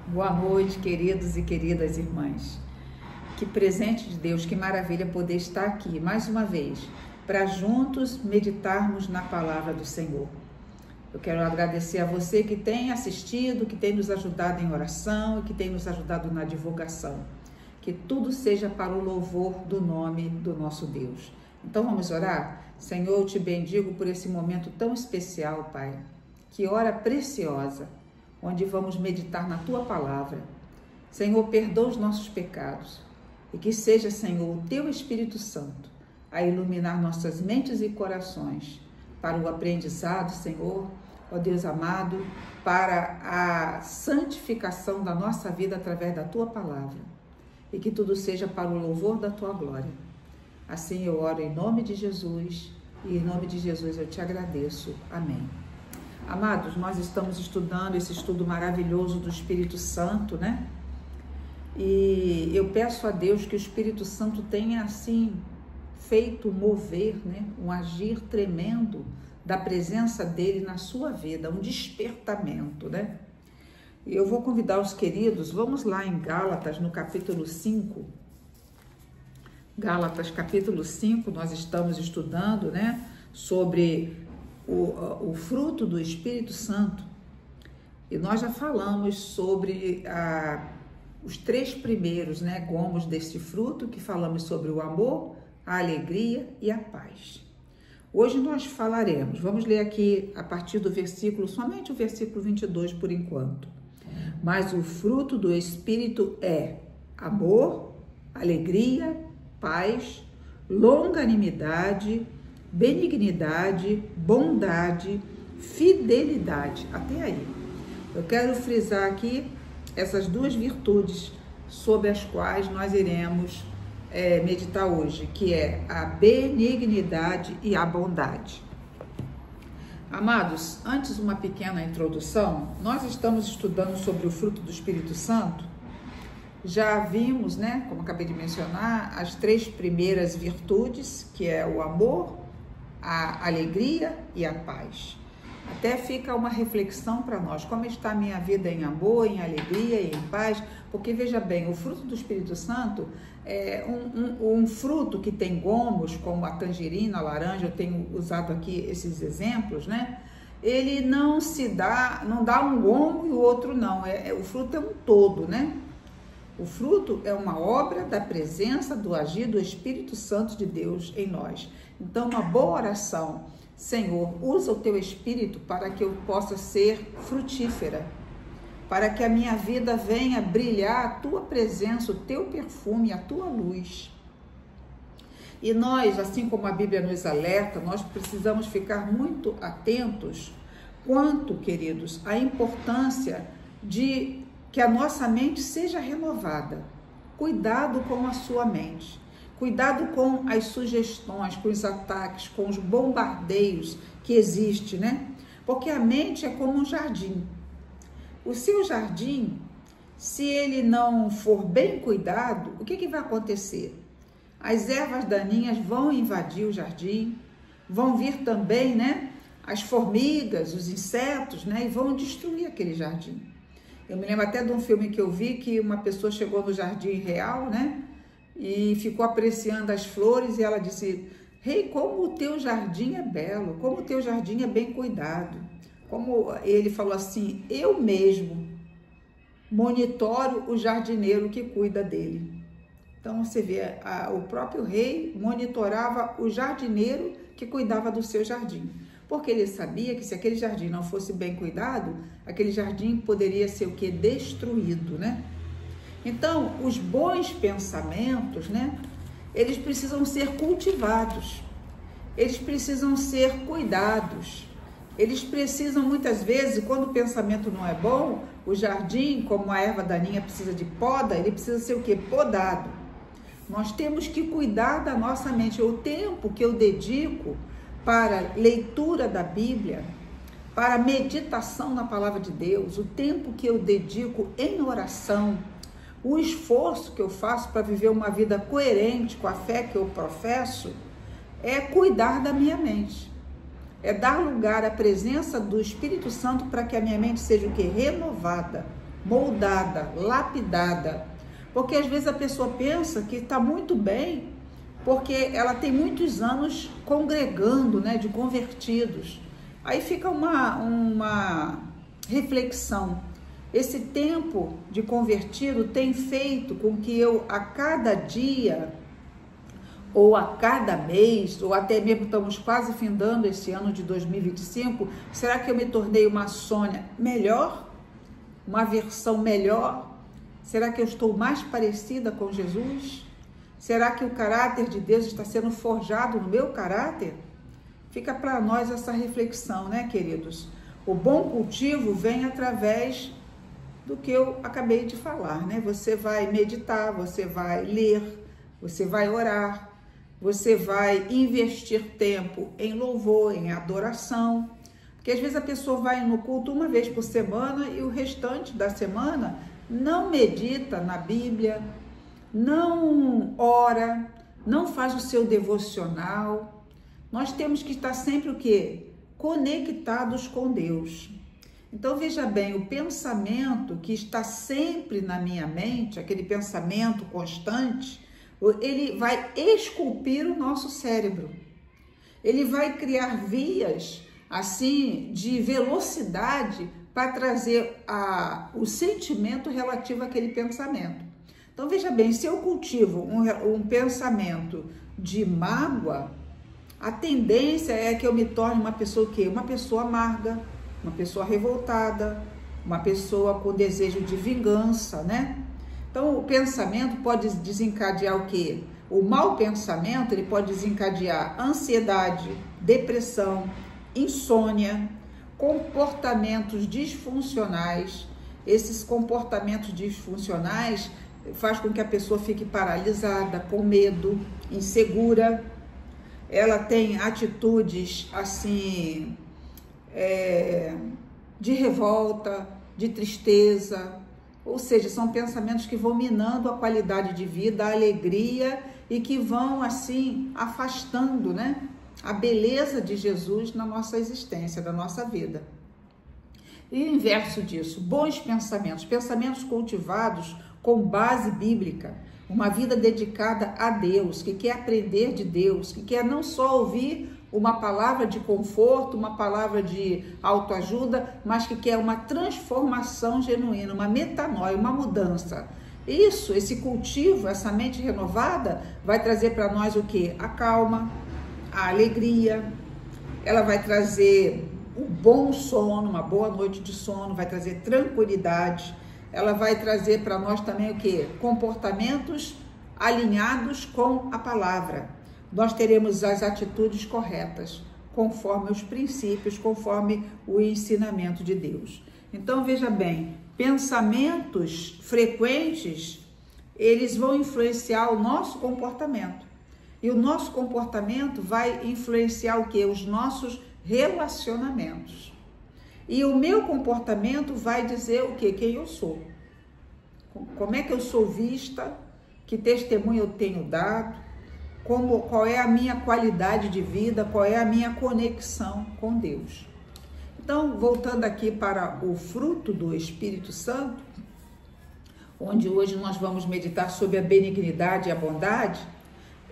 Boa noite, queridos e queridas irmãs. Que presente de Deus, que maravilha poder estar aqui mais uma vez, para juntos meditarmos na palavra do Senhor. Eu quero agradecer a você que tem assistido, que tem nos ajudado em oração e que tem nos ajudado na divulgação. Que tudo seja para o louvor do nome do nosso Deus. Então vamos orar? Senhor, eu te bendigo por esse momento tão especial, Pai. Que hora preciosa, onde vamos meditar na Tua Palavra. Senhor, perdoa os nossos pecados e que seja, Senhor, o Teu Espírito Santo a iluminar nossas mentes e corações para o aprendizado, Senhor, ó Deus amado, para a santificação da nossa vida através da Tua Palavra e que tudo seja para o louvor da Tua glória. Assim eu oro em nome de Jesus e em nome de Jesus eu te agradeço. Amém. Amados, nós estamos estudando esse estudo maravilhoso do Espírito Santo, né? E eu peço a Deus que o Espírito Santo tenha, assim, feito mover, né? Um agir tremendo da presença dele na sua vida, um despertamento, né? E eu vou convidar os queridos, vamos lá em Gálatas, no capítulo 5. Gálatas, capítulo 5, nós estamos estudando, né? Sobre o fruto do Espírito Santo, e nós já falamos sobre os 3 primeiros, né, gomos desse fruto, que falamos sobre o amor, a alegria e a paz. Hoje nós falaremos, vamos ler aqui a partir do versículo, somente o versículo 22 por enquanto. Mas o fruto do Espírito é amor, alegria, paz, longanimidade, benignidade, bondade, fidelidade. Até aí. Eu quero frisar aqui essas 2 virtudes sobre as quais nós iremos meditar hoje, que é a benignidade e a bondade. Amados, antes uma pequena introdução, nós estamos estudando sobre o fruto do Espírito Santo. Já vimos, né, como acabei de mencionar, as 3 primeiras virtudes, que é o amor, a alegria e a paz. Até fica uma reflexão para nós, como está a minha vida em amor, em alegria e em paz, porque veja bem, o fruto do Espírito Santo é um fruto que tem gomos, como a tangerina, a laranja, eu tenho usado aqui esses exemplos, né? Ele não dá um gomo e o outro não, o fruto é um todo, né? O fruto é uma obra da presença, do agir do Espírito Santo de Deus em nós. Então, uma boa oração: Senhor, usa o Teu Espírito para que eu possa ser frutífera, para que a minha vida venha brilhar a Tua presença, o Teu perfume, a Tua luz. E nós, assim como a Bíblia nos alerta, nós precisamos ficar muito atentos quanto, queridos, à importância de que a nossa mente seja renovada. Cuidado com a sua mente. Cuidado com as sugestões, com os ataques, com os bombardeios que existem, né? Porque a mente é como um jardim. O seu jardim, se ele não for bem cuidado, o que vai acontecer? As ervas daninhas vão invadir o jardim, vão vir também, né, as formigas, os insetos, né, e vão destruir aquele jardim. Eu me lembro até de um filme que eu vi que uma pessoa chegou no jardim real, né? E ficou apreciando as flores e ela disse: Rei, como o teu jardim é belo, como o teu jardim é bem cuidado. Como ele falou assim: eu mesmo monitoro o jardineiro que cuida dele. Então você vê, o próprio rei monitorava o jardineiro que cuidava do seu jardim. Porque ele sabia que se aquele jardim não fosse bem cuidado, aquele jardim poderia ser o quê? Destruído, né? Então, os bons pensamentos, né? Eles precisam ser cultivados, eles precisam ser cuidados, eles precisam muitas vezes, quando o pensamento não é bom, o jardim, como a erva daninha precisa de poda, ele precisa ser o quê? Podado. Nós temos que cuidar da nossa mente. O tempo que eu dedico para leitura da Bíblia, para meditação na palavra de Deus, o tempo que eu dedico em oração, o esforço que eu faço para viver uma vida coerente com a fé que eu professo, é cuidar da minha mente. É dar lugar à presença do Espírito Santo para que a minha mente seja o quê? Renovada. moldada, lapidada. Porque às vezes a pessoa pensa que está muito bem, porque ela tem muitos anos congregando, né, de convertidos. Aí fica uma reflexão. Esse tempo de convertido tem feito com que eu, a cada dia, ou a cada mês, ou até mesmo estamos quase findando esse ano de 2025, será que eu me tornei uma Sônia melhor? Uma versão melhor? Será que eu estou mais parecida com Jesus? Será que o caráter de Deus está sendo forjado no meu caráter? Fica para nós essa reflexão, né, queridos? O bom cultivo vem através do que eu acabei de falar, né? Você vai meditar, você vai ler, você vai orar, você vai investir tempo em louvor, em adoração. Porque às vezes a pessoa vai no culto uma vez por semana e o restante da semana não medita na Bíblia, não ora, não faz o seu devocional. Nós temos que estar sempre o quê? Conectados com Deus. Então veja bem, o pensamento que está sempre na minha mente, aquele pensamento constante, ele vai esculpir o nosso cérebro. Ele vai criar vias assim de velocidade para trazer o sentimento relativo àquele pensamento. Então veja bem, se eu cultivo um pensamento de mágoa, a tendência é que eu me torne uma pessoa o quê? Uma pessoa amarga, uma pessoa revoltada, uma pessoa com desejo de vingança, né? Então o pensamento pode desencadear o quê? O mau pensamento, ele pode desencadear ansiedade, depressão, insônia, comportamentos disfuncionais. Esses comportamentos disfuncionais faz com que a pessoa fique paralisada, com medo, insegura. Ela tem atitudes assim de revolta, de tristeza, ou seja, são pensamentos que vão minando a qualidade de vida, a alegria e que vão assim afastando, né, a beleza de Jesus na nossa existência, da nossa vida. E o inverso disso, bons pensamentos, pensamentos cultivados com base bíblica, uma vida dedicada a Deus, que quer aprender de Deus, que quer não só ouvir uma palavra de conforto, uma palavra de autoajuda, mas que quer uma transformação genuína, uma metanoia, uma mudança. Isso, esse cultivo, essa mente renovada, vai trazer para nós o quê? A calma, a alegria, ela vai trazer um bom sono, uma boa noite de sono, vai trazer tranquilidade, ela vai trazer para nós também o quê? Comportamentos alinhados com a palavra. Nós teremos as atitudes corretas, conforme os princípios, conforme o ensinamento de Deus. Então, veja bem, pensamentos frequentes, eles vão influenciar o nosso comportamento. E o nosso comportamento vai influenciar o quê? Os nossos relacionamentos. E o meu comportamento vai dizer o quê? Quem eu sou. Como é que eu sou vista, que testemunho eu tenho dado, qual é a minha qualidade de vida, qual é a minha conexão com Deus. Então, voltando aqui para o fruto do Espírito Santo, onde hoje nós vamos meditar sobre a benignidade e a bondade,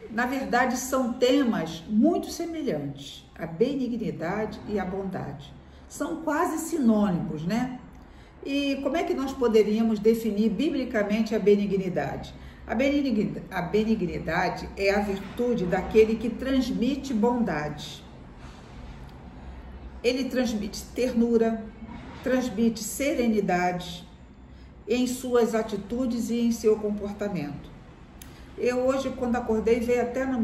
na verdade são temas muito semelhantes, a benignidade e a bondade. São quase sinônimos, né? E como é que nós poderíamos definir biblicamente a benignidade? A benignidade é a virtude daquele que transmite bondade. Ele transmite ternura, transmite serenidade em suas atitudes e em seu comportamento. Eu hoje, quando acordei, veio até na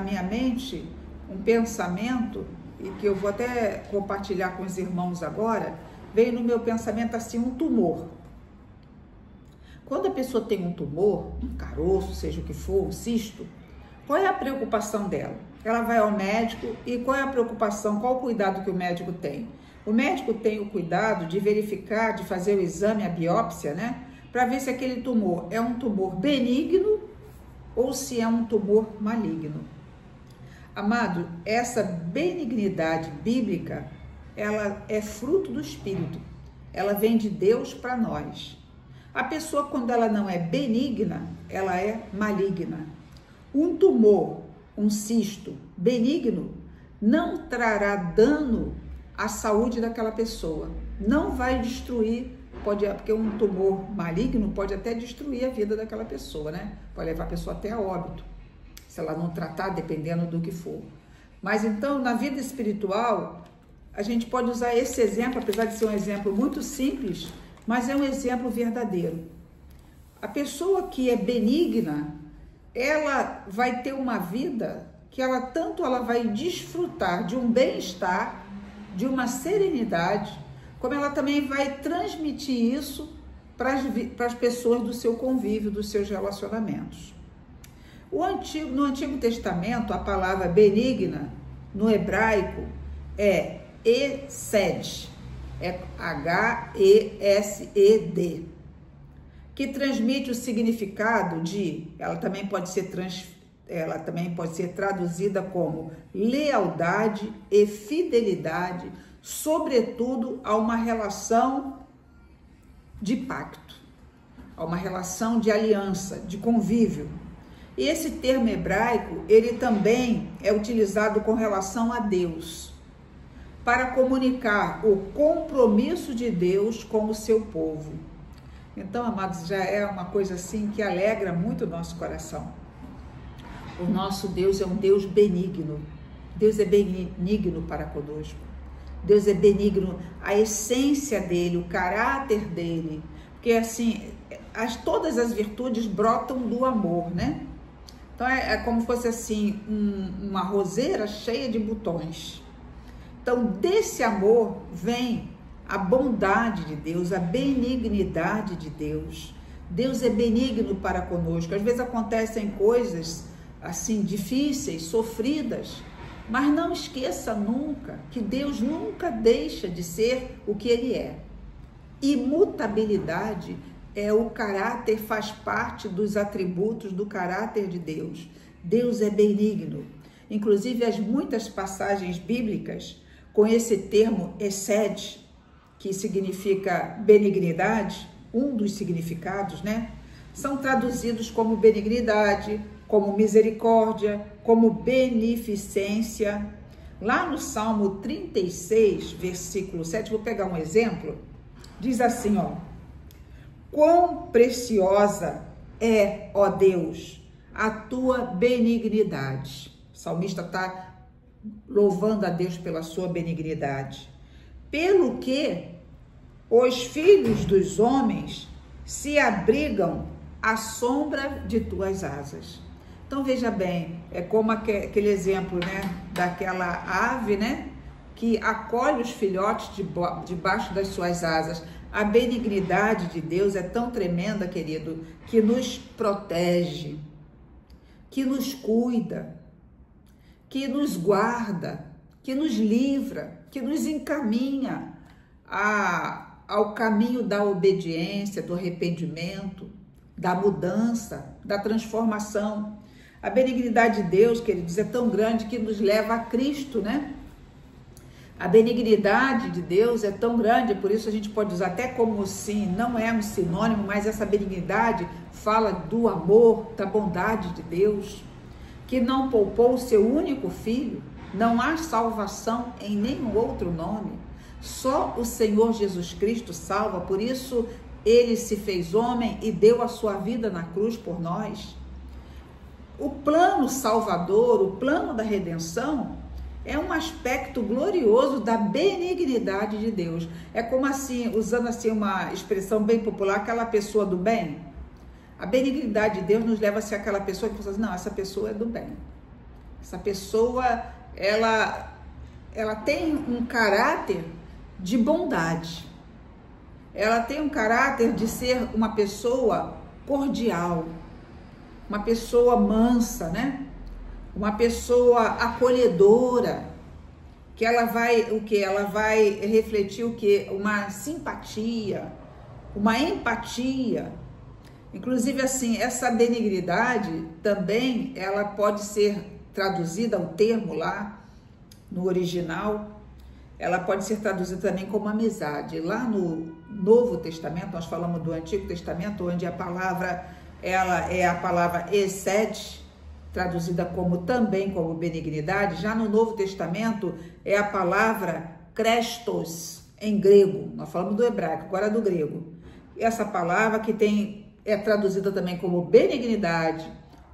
minha mente um pensamento, e que eu vou até compartilhar com os irmãos agora, veio no meu pensamento assim, um tumor. Quando a pessoa tem um tumor, um caroço, seja o que for, um cisto, qual é a preocupação dela? Ela vai ao médico e qual é a preocupação, qual o cuidado que o médico tem? O médico tem o cuidado de verificar, de fazer o exame, a biópsia, né? Para ver se aquele tumor é um tumor benigno ou se é um tumor maligno. Amado, essa benignidade bíblica, ela é fruto do Espírito. Ela vem de Deus para nós. A pessoa, quando ela não é benigna, ela é maligna. Um tumor, um cisto benigno, não trará dano à saúde daquela pessoa. Não vai destruir, porque um tumor maligno pode até destruir a vida daquela pessoa, né? Pode levar a pessoa até a óbito, se ela não tratar, dependendo do que for. Mas então, na vida espiritual, a gente pode usar esse exemplo, apesar de ser um exemplo muito simples, mas é um exemplo verdadeiro. A pessoa que é benigna, ela vai ter uma vida que ela vai desfrutar de um bem-estar, de uma serenidade, como ela também vai transmitir isso para as pessoas do seu convívio, dos seus relacionamentos. No Antigo Testamento, a palavra benigna, no hebraico, é Hesed, é H-E-S-E-D, que transmite o significado de, ela também pode ser traduzida como lealdade e fidelidade, sobretudo a uma relação de pacto, a uma relação de aliança, de convívio. E esse termo hebraico, ele também é utilizado com relação a Deus, para comunicar o compromisso de Deus com o seu povo. Então, amados, já é uma coisa assim que alegra muito o nosso coração. O nosso Deus é um Deus benigno. Deus é benigno para conosco. Deus é benigno, a essência dele, o caráter dele. Porque assim, todas as virtudes brotam do amor, né? Então é como se fosse assim, uma roseira cheia de botões. Então desse amor vem a bondade de Deus, a benignidade de Deus. Deus é benigno para conosco. Às vezes acontecem coisas assim difíceis, sofridas, mas não esqueça nunca que Deus nunca deixa de ser o que Ele é. Imutabilidade é o caráter, faz parte dos atributos do caráter de Deus. Deus é benigno. Inclusive as muitas passagens bíblicas com esse termo Hesed, que significa benignidade, um dos significados, né? São traduzidos como benignidade, como misericórdia, como beneficência. Lá no Salmo 36, versículo 7, vou pegar um exemplo, diz assim, ó: quão preciosa é, ó Deus, a tua benignidade. O salmista está louvando a Deus pela sua benignidade. Pelo que os filhos dos homens se abrigam à sombra de tuas asas. Então veja bem, é como aquele exemplo, né, daquela ave, né, que acolhe os filhotes debaixo das suas asas. A benignidade de Deus é tão tremenda, querido, que nos protege, que nos cuida, que nos guarda, que nos livra, que nos encaminha ao caminho da obediência, do arrependimento, da mudança, da transformação. A benignidade de Deus, queridos, é tão grande que nos leva a Cristo, né? A benignidade de Deus é tão grande, por isso a gente pode usar até como sim, não é um sinônimo, mas essa benignidade fala do amor, da bondade de Deus, que não poupou o seu único filho. Não há salvação em nenhum outro nome. Só o Senhor Jesus Cristo salva, por isso Ele se fez homem e deu a sua vida na cruz por nós. O plano salvador, o plano da redenção, é um aspecto glorioso da benignidade de Deus. É como assim, usando assim uma expressão bem popular, aquela pessoa do bem. A benignidade de Deus nos leva a ser aquela pessoa que você diz, não, essa pessoa é do bem. Essa pessoa, ela tem um caráter de bondade. Ela tem um caráter de ser uma pessoa cordial, uma pessoa mansa, né? Uma pessoa acolhedora, que ela vai Ela vai refletir o quê? Uma simpatia, uma empatia. Inclusive assim, essa benignidade também, ela pode ser traduzida, o termo lá no original, ela pode ser traduzida também como amizade. Lá no Novo Testamento, nós falamos do Antigo Testamento, onde a palavra, ela é a palavra hesed, traduzida também como benignidade. Já no Novo Testamento é a palavra Christos, em grego. Nós falamos do hebraico, agora do grego. Essa palavra que é traduzida também como benignidade,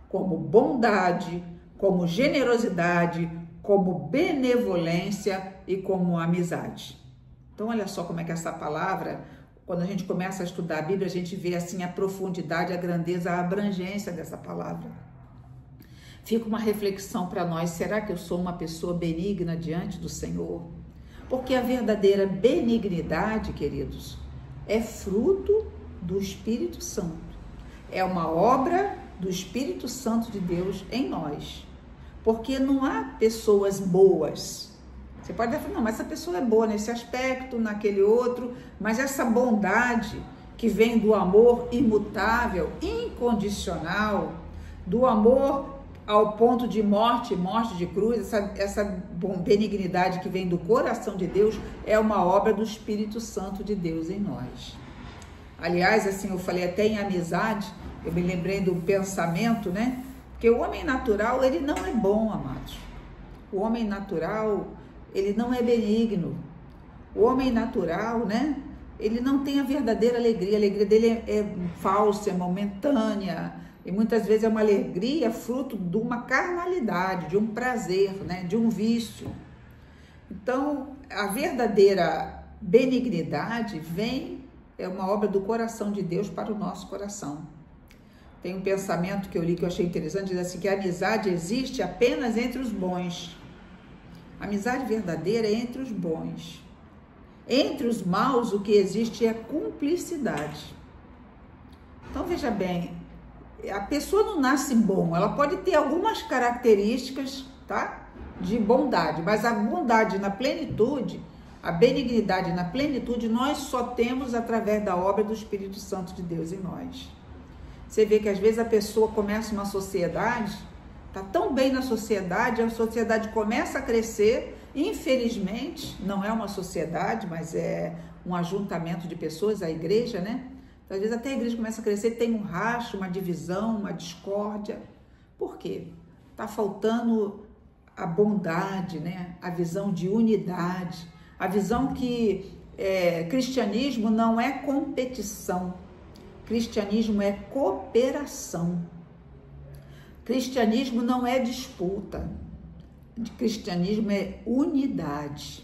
como bondade, como generosidade, como benevolência e como amizade. Então, olha só como é que essa palavra, quando a gente começa a estudar a Bíblia, a gente vê assim a profundidade, a grandeza, a abrangência dessa palavra. Fica uma reflexão para nós: será que eu sou uma pessoa benigna diante do Senhor? Porque a verdadeira benignidade, queridos, é fruto do Espírito Santo. É uma obra do Espírito Santo de Deus em nós. Porque não há pessoas boas. Você pode falar, não, mas essa pessoa é boa nesse aspecto, naquele outro, mas essa bondade que vem do amor imutável, incondicional, do amor ao ponto de morte de cruz, essa benignidade que vem do coração de Deus, é uma obra do Espírito Santo de Deus em nós. Aliás, assim, eu falei até em amizade, eu me lembrei do pensamento, né? Porque o homem natural, ele não é bom, amados. O homem natural, ele não é benigno. O homem natural, né? Ele não tem a verdadeira alegria. A alegria dele é falsa, é momentânea. E muitas vezes é uma alegria fruto de uma carnalidade, de um prazer, né? De um vício. Então, a verdadeira benignidade é uma obra do coração de Deus para o nosso coração. Tem um pensamento que eu li que eu achei interessante, diz assim, que a amizade existe apenas entre os bons. A amizade verdadeira é entre os bons. Entre os maus, o que existe é cumplicidade. Então, veja bem, a pessoa não nasce bom, ela pode ter algumas características, tá? De bondade, mas a bondade na plenitude, a benignidade na plenitude, nós só temos através da obra do Espírito Santo de Deus em nós. Você vê que às vezes a pessoa começa uma sociedade, está tão bem na sociedade, a sociedade começa a crescer, infelizmente, não é uma sociedade, mas é um ajuntamento de pessoas, a igreja, né? Então, às vezes até a igreja começa a crescer, tem um racho, uma divisão, uma discórdia. Por quê? Está faltando a bondade, né? A visão de unidade, a visão que cristianismo não é competição. Cristianismo é cooperação. Cristianismo não é disputa. Cristianismo é unidade.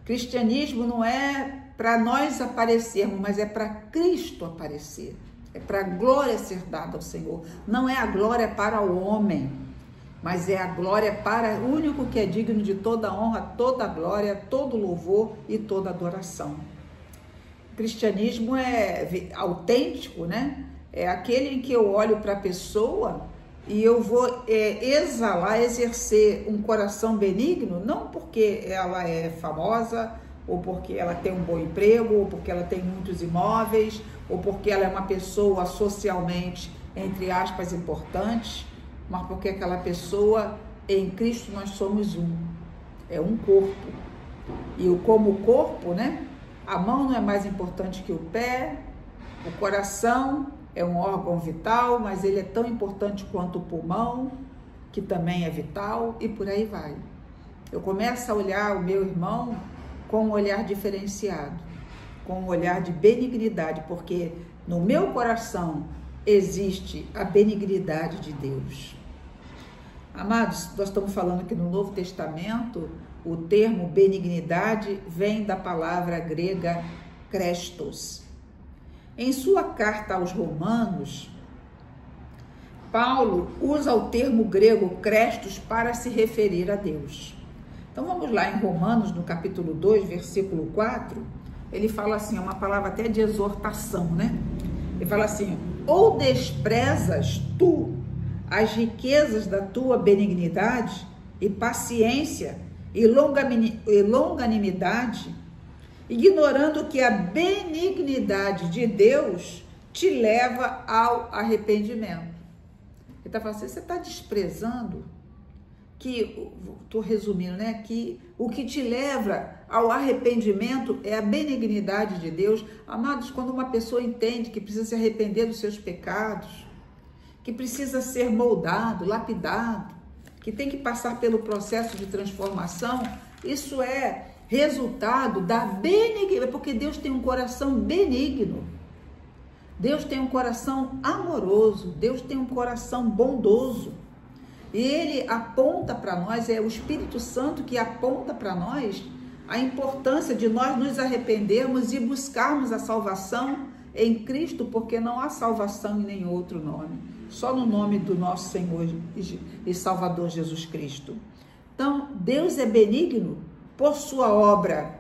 Cristianismo não é para nós aparecermos, mas é para Cristo aparecer. É para a glória ser dada ao Senhor. Não é a glória para o homem, mas é a glória para o único que é digno de toda honra, toda glória, todo louvor e toda adoração. Cristianismo é autêntico, né? É aquele em que eu olho para a pessoa e eu vou exercer um coração benigno, não porque ela é famosa, ou porque ela tem um bom emprego, ou porque ela tem muitos imóveis, ou porque ela é uma pessoa socialmente, entre aspas, importante, mas porque aquela pessoa, em Cristo nós somos um, é um corpo. E como corpo, né? A mão não é mais importante que o pé, o coração é um órgão vital, mas ele é tão importante quanto o pulmão, que também é vital, e por aí vai. Eu começo a olhar o meu irmão com um olhar diferenciado, com um olhar de benignidade, porque no meu coração existe a benignidade de Deus. Amados, nós estamos falando que no Novo Testamento, o termo benignidade vem da palavra grega Christos. Em sua carta aos Romanos, Paulo usa o termo grego Christos para se referir a Deus. Então vamos lá em Romanos, no capítulo 2, versículo 4, ele fala assim, é uma palavra até de exortação, né? Ele fala assim, ou desprezas tu as riquezas da tua benignidade e paciência e longanimidade, ignorando que a benignidade de Deus te leva ao arrependimento. Ele está falando assim, você está desprezando que, estou resumindo, né? Que o que te leva ao arrependimento é a benignidade de Deus. Amados, quando uma pessoa entende que precisa se arrepender dos seus pecados, que precisa ser moldado, lapidado, que tem que passar pelo processo de transformação, isso é resultado da benignidade, porque Deus tem um coração benigno, Deus tem um coração amoroso, Deus tem um coração bondoso, e Ele aponta para nós, é o Espírito Santo que aponta para nós a importância de nós nos arrependermos e buscarmos a salvação em Cristo, porque não há salvação em nenhum outro nome, só no nome do nosso Senhor e Salvador Jesus Cristo. Então, Deus é benigno por sua obra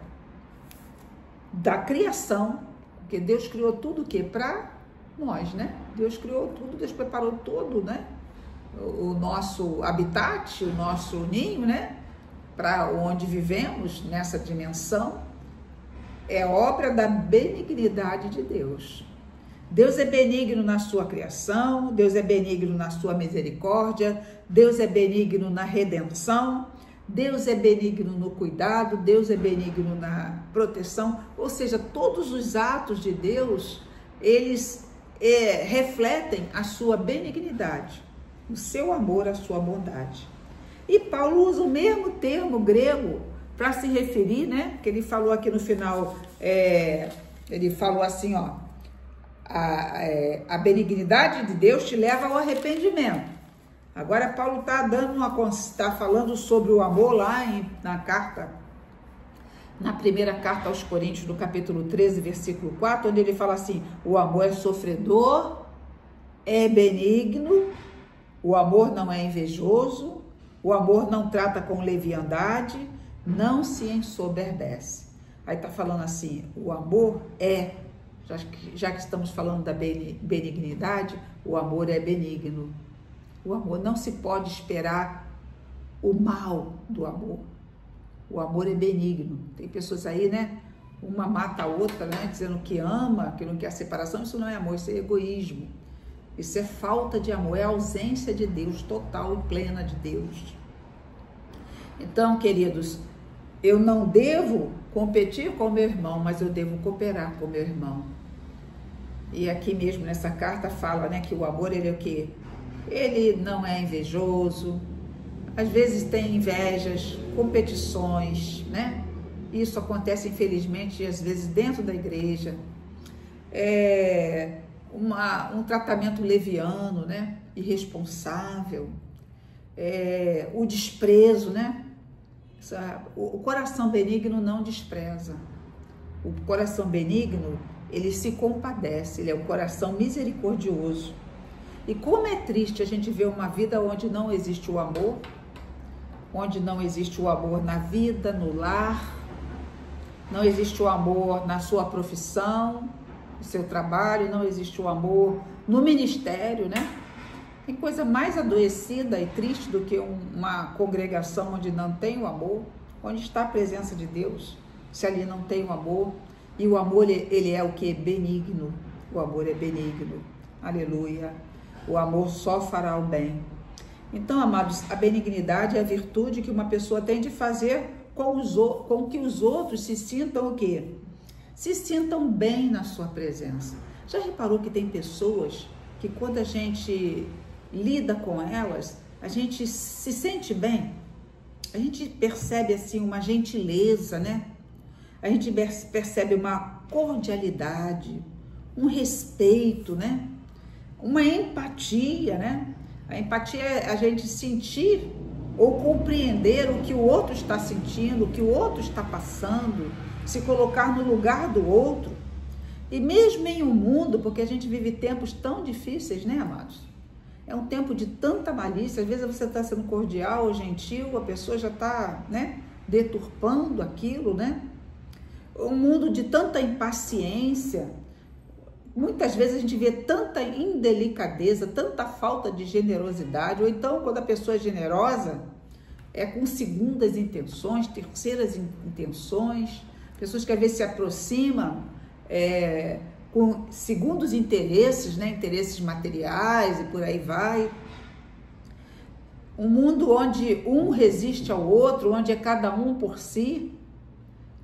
da criação, porque Deus criou tudo o quê? Para nós, né? Deus criou tudo, Deus preparou tudo, né? O nosso habitat, o nosso ninho, né? Para onde vivemos nessa dimensão, é obra da benignidade de Deus. Deus é benigno na sua criação, Deus é benigno na sua misericórdia, Deus é benigno na redenção, Deus é benigno no cuidado, Deus é benigno na proteção, ou seja, todos os atos de Deus, eles refletem a sua benignidade, o seu amor, a sua bondade. E Paulo usa o mesmo termo grego para se referir, né? Que ele falou aqui no final, ele falou assim, ó, a benignidade de Deus te leva ao arrependimento. Agora Paulo está falando sobre o amor lá na primeira carta aos Coríntios, no capítulo 13, versículo 4, onde ele fala assim: o amor é sofredor, é benigno, o amor não é invejoso, o amor não trata com leviandade, não se ensoberbece. Aí está falando assim, o amor já que estamos falando da benignidade, o amor é benigno. O amor, não se pode esperar o mal do amor. O amor é benigno. Tem pessoas aí, né? Uma mata a outra, né? Dizendo que ama, que não quer separação. Isso não é amor, isso é egoísmo. Isso é falta de amor, é ausência de Deus, total e plena de Deus. Então, queridos, eu não devo competir com meu irmão, mas eu devo cooperar com meu irmão. E aqui mesmo nessa carta fala, né, que o amor, ele é o quê? Ele não é invejoso, às vezes tem invejas, competições, né? Isso acontece, infelizmente, às vezes dentro da igreja. Um tratamento leviano, né? Irresponsável, o desprezo, né? O coração benigno não despreza. O coração benigno, ele se compadece, ele é um coração misericordioso. E como é triste a gente ver uma vida onde não existe o amor, onde não existe o amor na vida, no lar, não existe o amor na sua profissão, no seu trabalho, não existe o amor no ministério, né? Tem coisa mais adoecida e triste do que uma congregação onde não tem o amor, onde está a presença de Deus, se ali não tem o amor. E o amor, ele é o que? Benigno. O amor é benigno. Aleluia. O amor só fará o bem. Então, amados, a benignidade é a virtude que uma pessoa tem de fazer com que os outros se sintam o quê? Se sintam bem na sua presença. Já reparou que tem pessoas que quando a gente lida com elas, a gente se sente bem? A gente percebe assim uma gentileza, né? A gente percebe uma cordialidade, um respeito, né? Uma empatia, né? A empatia é a gente sentir ou compreender o que o outro está sentindo, o que o outro está passando, se colocar no lugar do outro. E mesmo em um mundo, porque a gente vive tempos tão difíceis, né, amados? É um tempo de tanta malícia, às vezes você está sendo cordial ou gentil, a pessoa já está, né, deturpando aquilo, né? Um mundo de tanta impaciência. Muitas vezes a gente vê tanta indelicadeza, tanta falta de generosidade, ou então quando a pessoa é generosa, é com segundas intenções, terceiras intenções, pessoas que às vezes se aproximam com segundos interesses, né? Interesses materiais e por aí vai. um mundo onde um resiste ao outro, onde é cada um por si.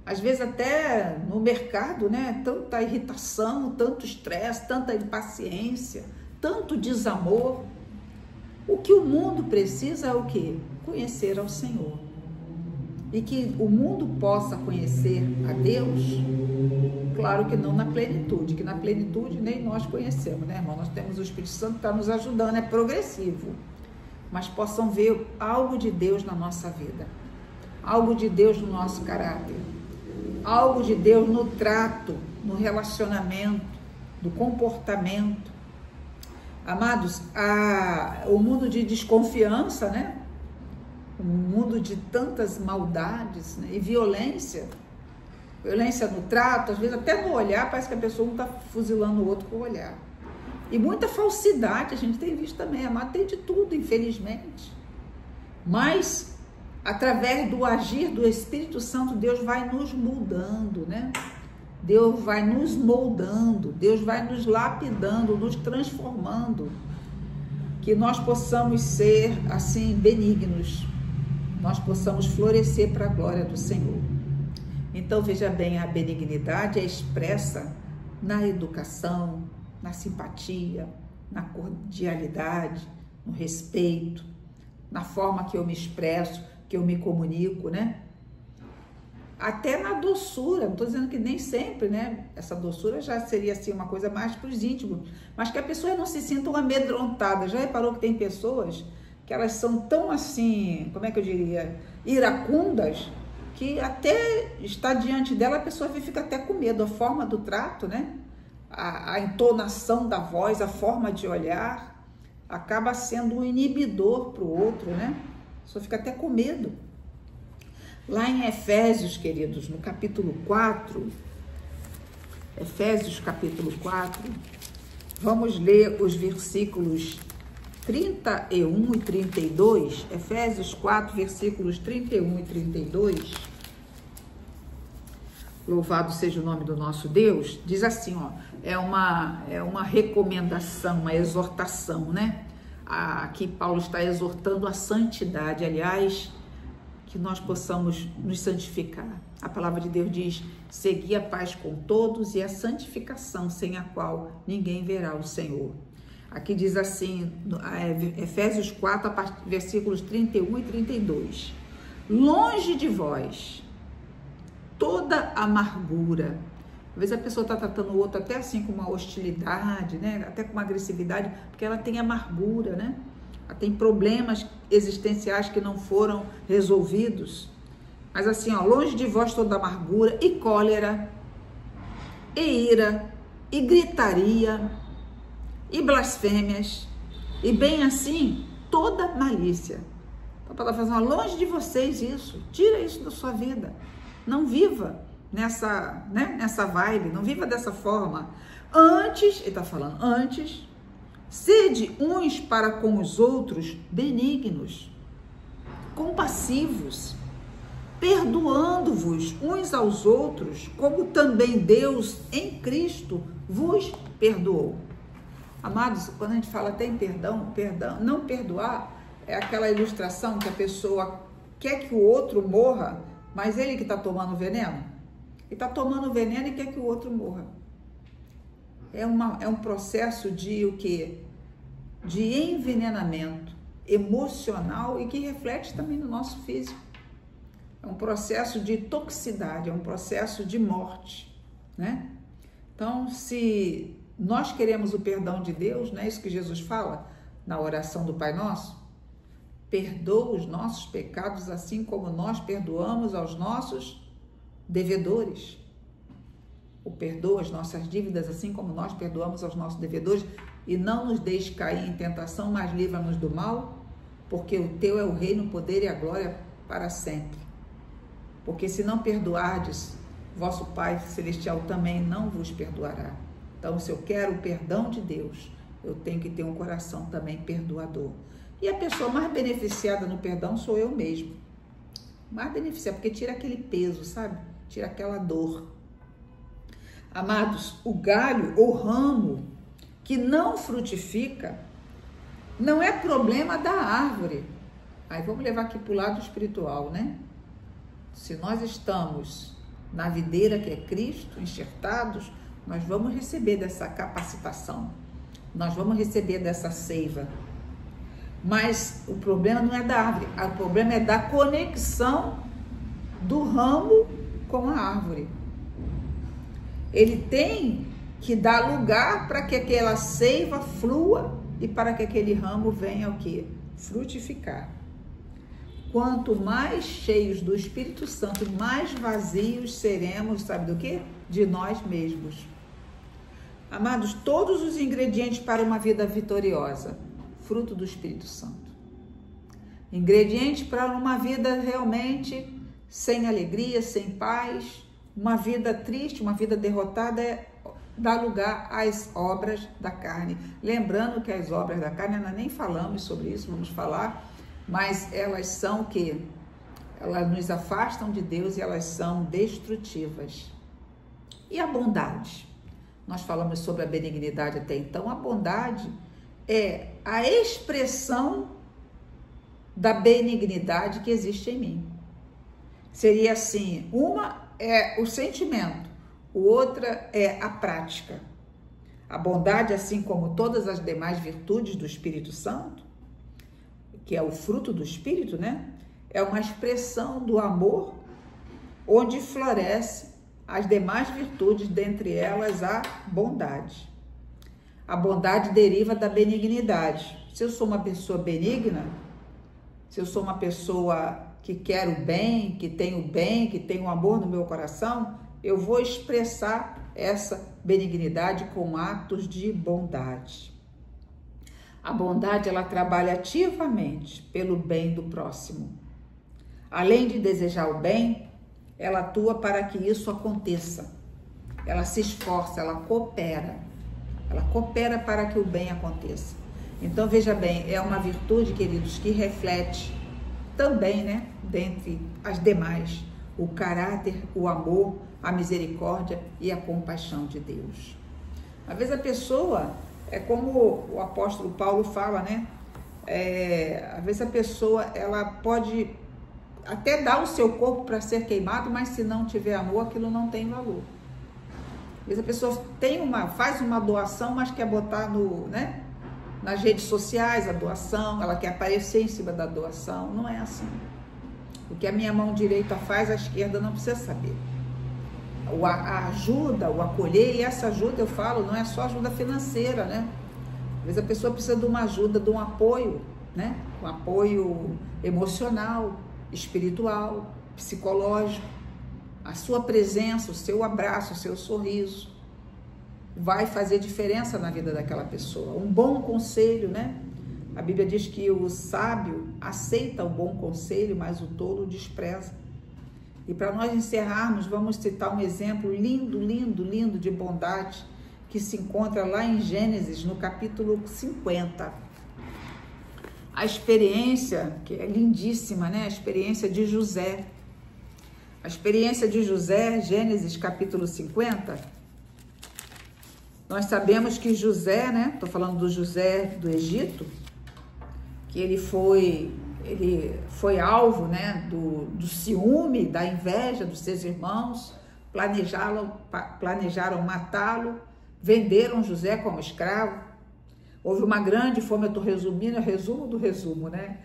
Às vezes até no mercado, né? Tanta irritação, tanto estresse, tanta impaciência, tanto desamor. O que o mundo precisa é o quê? Conhecer ao Senhor. E que o mundo possa conhecer a Deus, claro que não na plenitude, que na plenitude nem nós conhecemos, né, irmão? Nós temos o Espírito Santo que está nos ajudando, é progressivo. Mas possam ver algo de Deus na nossa vida, algo de Deus no nosso caráter, algo de Deus no trato, no relacionamento, no comportamento. Amados, o mundo de desconfiança, né? Um mundo de tantas maldades, né? E violência no trato, às vezes até no olhar, parece que a pessoa não está fuzilando o outro com o olhar. E muita falsidade, a gente tem visto também, amado, tem de tudo, infelizmente. Mas, através do agir do Espírito Santo, Deus vai nos mudando, né? Deus vai nos moldando, Deus vai nos lapidando, nos transformando. Que nós possamos ser, assim, benignos, nós possamos florescer para a glória do Senhor. Então, veja bem, a benignidade é expressa na educação, na simpatia, na cordialidade, no respeito, na forma que eu me expresso, que eu me comunico, né? Até na doçura, não estou dizendo que nem sempre, né? Essa doçura já seria assim uma coisa mais para os íntimos, mas que a pessoa não se sinta amedrontada. Já reparou que tem pessoas que elas são tão assim, como é que eu diria, iracundas, que até estar diante dela a pessoa fica até com medo, a forma do trato, né? A entonação da voz, a forma de olhar, acaba sendo um inibidor para o outro, né? A pessoa fica até com medo. Lá em Efésios, queridos, no capítulo 4, Efésios capítulo 4, vamos ler os versículos 31 e 32, Efésios 4, versículos 31 e 32, louvado seja o nome do nosso Deus, diz assim, ó, é uma recomendação, uma exortação, né? Aqui Paulo está exortando a santidade, aliás, que nós possamos nos santificar. A palavra de Deus diz, segui a paz com todos e a santificação, sem a qual ninguém verá o Senhor. Aqui diz assim, Efésios 4, versículos 31 e 32. Longe de vós toda amargura. Às vezes a pessoa está tratando o outro até assim com uma hostilidade, né? Até com uma agressividade, porque ela tem amargura, né? Ela tem problemas existenciais que não foram resolvidos. Mas assim, ó, longe de vós toda amargura e cólera, e ira, e gritaria, e blasfêmias, e bem assim, toda malícia. Então, para fazer longe de vocês isso, tira isso da sua vida. Não viva nessa vibe, não viva dessa forma. Antes, ele está falando, antes, sede uns para com os outros benignos, compassivos, perdoando-vos uns aos outros, como também Deus em Cristo vos perdoou. Amados, quando a gente fala até em perdão, não perdoar é aquela ilustração que a pessoa quer que o outro morra, mas ele que está tomando veneno. Ele está tomando veneno e quer que o outro morra. É um processo de o quê? De envenenamento emocional e que reflete também no nosso físico. É um processo de toxicidade, é um processo de morte, né? Então, se nós queremos o perdão de Deus, não é isso que Jesus fala na oração do Pai Nosso? Perdoa os nossos pecados assim como nós perdoamos aos nossos devedores. Ou perdoa as nossas dívidas assim como nós perdoamos aos nossos devedores. E não nos deixe cair em tentação, mas livra-nos do mal, porque o teu é o reino, o poder e a glória para sempre. Porque se não perdoardes, vosso Pai Celestial também não vos perdoará. Então, se eu quero o perdão de Deus, eu tenho que ter um coração também perdoador. E a pessoa mais beneficiada no perdão sou eu mesmo. Mais beneficiada, porque tira aquele peso, sabe? Tira aquela dor. Amados, o galho ou ramo que não frutifica não é problema da árvore, Aí vamos levar aqui para o lado espiritual, né? Se nós estamos na videira que é Cristo, enxertados, nós vamos receber dessa capacitação, nós vamos receber dessa seiva. Mas o problema não é da árvore, o problema é da conexão do ramo com a árvore. Ele tem que dar lugar para que aquela seiva flua e para que aquele ramo venha o quê? Frutificar. Quanto mais cheios do Espírito Santo, mais vazios seremos, sabe do quê? De nós mesmos. Amados, todos os ingredientes para uma vida vitoriosa, fruto do Espírito Santo. Ingrediente para uma vida realmente sem alegria, sem paz, uma vida triste, uma vida derrotada, é dar lugar às obras da carne. Lembrando que as obras da carne, nós nem falamos sobre isso, vamos falar, mas elas são o quê? Elas nos afastam de Deus e elas são destrutivas. E a bondade? Nós falamos sobre a benignidade até então. A bondade é a expressão da benignidade que existe em mim. Seria assim, uma é o sentimento, outra é a prática. A bondade, assim como todas as demais virtudes do Espírito Santo, que é o fruto do Espírito, né? É uma expressão do amor, onde floresce as demais virtudes, dentre elas a bondade. A bondade deriva da benignidade. Se eu sou uma pessoa benigna, se eu sou uma pessoa que quer o bem, que tem o amor no meu coração, eu vou expressar essa benignidade com atos de bondade. A bondade, ela trabalha ativamente pelo bem do próximo. Além de desejar o bem, ela atua para que isso aconteça. Ela se esforça, ela coopera. Ela coopera para que o bem aconteça. Então, veja bem, é uma virtude, queridos, que reflete também, né, dentre as demais, o caráter, o amor, a misericórdia e a compaixão de Deus. Às vezes a pessoa, é como o apóstolo Paulo fala, né, às vezes a pessoa, ela pode até dar o seu corpo para ser queimado, mas se não tiver amor, aquilo não tem valor. Às vezes a pessoa faz uma doação, mas quer botar nas redes sociais a doação, ela quer aparecer em cima da doação. Não é assim. O que a minha mão direita faz, a esquerda não precisa saber. A ajuda, o acolher, e essa ajuda, eu falo, não é só ajuda financeira, né? Às vezes a pessoa precisa de uma ajuda, de um apoio, né? Um apoio emocional, espiritual, psicológico. A sua presença, o seu abraço, o seu sorriso vai fazer diferença na vida daquela pessoa. Um bom conselho, né? A Bíblia diz que o sábio aceita o bom conselho, mas o tolo despreza. E para nós encerrarmos, vamos citar um exemplo lindo, lindo, lindo de bondade que se encontra lá em Gênesis, no capítulo 50. A experiência, que é lindíssima, né? A experiência de José. A experiência de José, Gênesis capítulo 50. Nós sabemos que José, né? Estou falando do José do Egito, que ele foi alvo, né, do ciúme, da inveja dos seus irmãos, planejaram matá-lo, venderam José como escravo. Houve uma grande fome, eu estou resumindo, é resumo do resumo, né?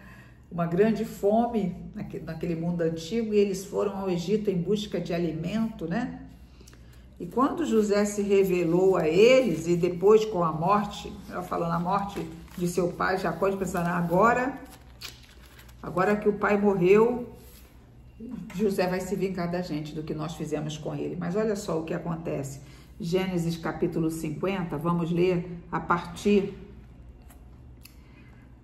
Uma grande fome naquele mundo antigo, e eles foram ao Egito em busca de alimento, né? E quando José se revelou a eles, e depois com a morte, ela falando a morte de seu pai, Jacó, eles pensaram, agora que o pai morreu, José vai se vingar da gente, do que nós fizemos com ele. Mas olha só o que acontece. Gênesis capítulo 50, vamos ler a partir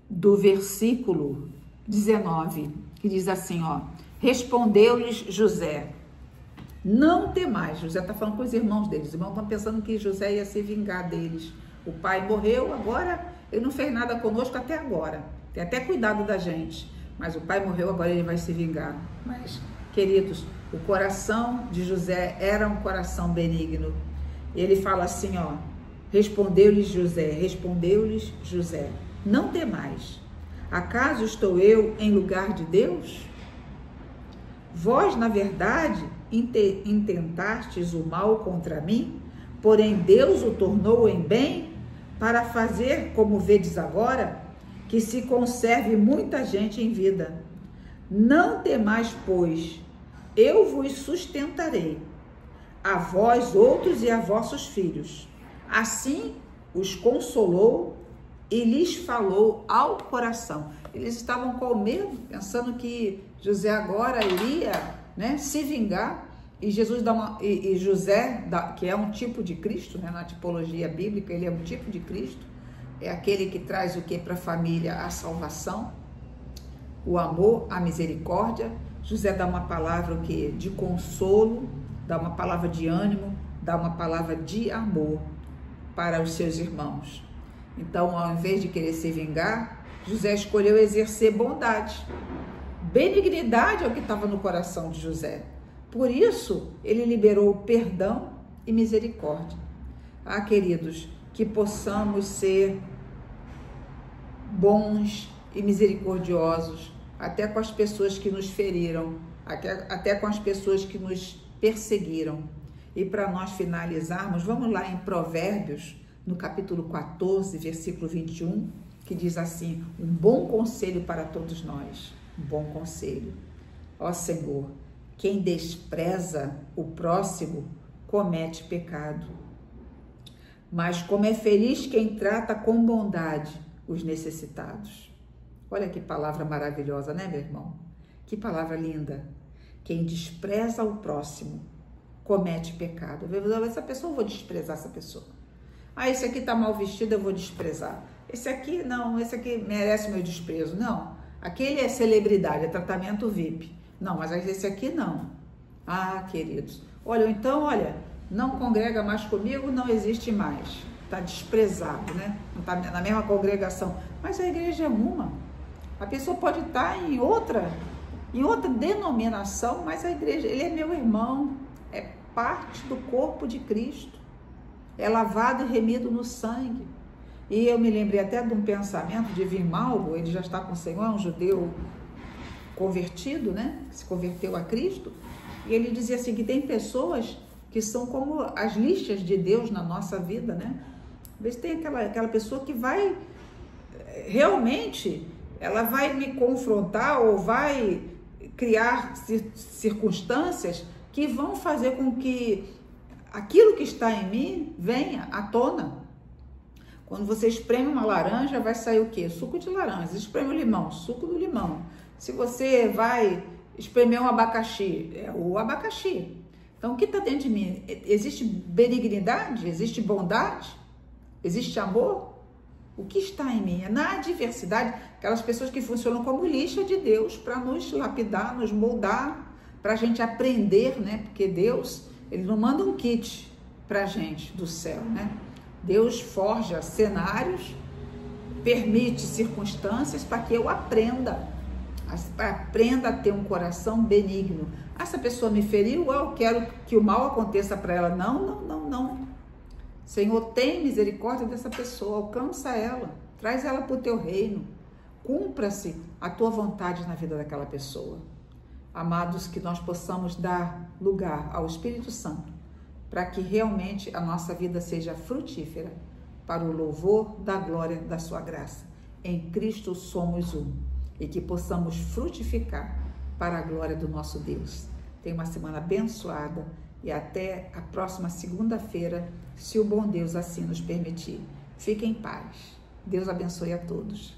do versículo 19, que diz assim, ó: respondeu-lhes José, não temais. José está falando com os irmãos deles. Os irmãos estão pensando que José ia se vingar deles. O pai morreu, agora ele não fez nada conosco até agora. Tem até cuidado da gente. Mas o pai morreu, agora ele vai se vingar. Mas, queridos, o coração de José era um coração benigno. Ele fala assim, ó: respondeu-lhes José, não temais. Acaso estou eu em lugar de Deus? Vós, na verdade, intentastes o mal contra mim, porém Deus o tornou em bem, para fazer, como vedes agora, que se conserve muita gente em vida. Não temais, pois, eu vos sustentarei, a vós outros e a vossos filhos. Assim os consolou e lhes falou ao coração. Eles estavam com medo, pensando que José agora iria, né, se vingar. E Jesus e José, que é um tipo de Cristo, né, na tipologia bíblica, ele é um tipo de Cristo. É aquele que traz o que para a família? A salvação, o amor, a misericórdia. José dá uma palavra o que? De consolo, dá uma palavra de ânimo, dá uma palavra de amor para os seus irmãos. Então, ao invés de querer se vingar, José escolheu exercer bondade. Benignidade é o que estava no coração de José. Por isso, ele liberou perdão e misericórdia. Ah, queridos, que possamos ser bons e misericordiosos, até com as pessoas que nos feriram, até com as pessoas que nos perseguiram. E para nós finalizarmos, vamos lá em Provérbios, no capítulo 14, versículo 21, que diz assim: um bom conselho para todos nós, um bom conselho. Ó Senhor, quem despreza o próximo comete pecado, mas como é feliz quem trata com bondade os necessitados. Olha que palavra maravilhosa, né, meu irmão? Que palavra linda. Quem despreza o próximo comete pecado. Essa pessoa, eu vou desprezar essa pessoa. Ah, esse aqui tá mal vestido, eu vou desprezar. Esse aqui, não, esse aqui merece meu desprezo. Não, aquele é celebridade, é tratamento VIP. Não, mas esse aqui não. Ah, queridos, olha, então, olha, não congrega mais comigo, não existe mais. Tá desprezado, né? Não tá na mesma congregação. Mas a igreja é uma. A pessoa pode estar em outra denominação, mas a igreja, ele é meu irmão, é parte do corpo de Cristo, é lavado e remido no sangue. E eu me lembrei até de um pensamento de Vimalgo, ele já está com o Senhor, um judeu convertido, né? Que se converteu a Cristo, e ele dizia assim, que tem pessoas que são como as lixas de Deus na nossa vida, né? Às vezes tem aquela pessoa que vai, realmente, ela vai me confrontar ou vai criar circunstâncias que vão fazer com que aquilo que está em mim venha à tona. Quando você espreme uma laranja, vai sair o quê? Suco de laranja. Espreme o limão, suco do limão. Se você vai espremer um abacaxi, é o abacaxi. Então, o que está dentro de mim? Existe benignidade? Existe bondade? Existe amor? O que está em mim? É na adversidade, aquelas pessoas que funcionam como lixa de Deus para nos lapidar, nos moldar, para a gente aprender, né? Porque Deus, ele não manda um kit para a gente do céu, né? Deus forja cenários, permite circunstâncias para que eu aprenda a ter um coração benigno. Essa pessoa me feriu, eu quero que o mal aconteça para ela. Não. Senhor, tem misericórdia dessa pessoa, alcança ela, traz ela para o teu reino, cumpra-se a tua vontade na vida daquela pessoa. Amados, que nós possamos dar lugar ao Espírito Santo, para que realmente a nossa vida seja frutífera, para o louvor da glória da sua graça. Em Cristo somos um, e que possamos frutificar para a glória do nosso Deus. Tenha uma semana abençoada e até a próxima segunda-feira, se o bom Deus assim nos permitir. Fiquem em paz. Deus abençoe a todos.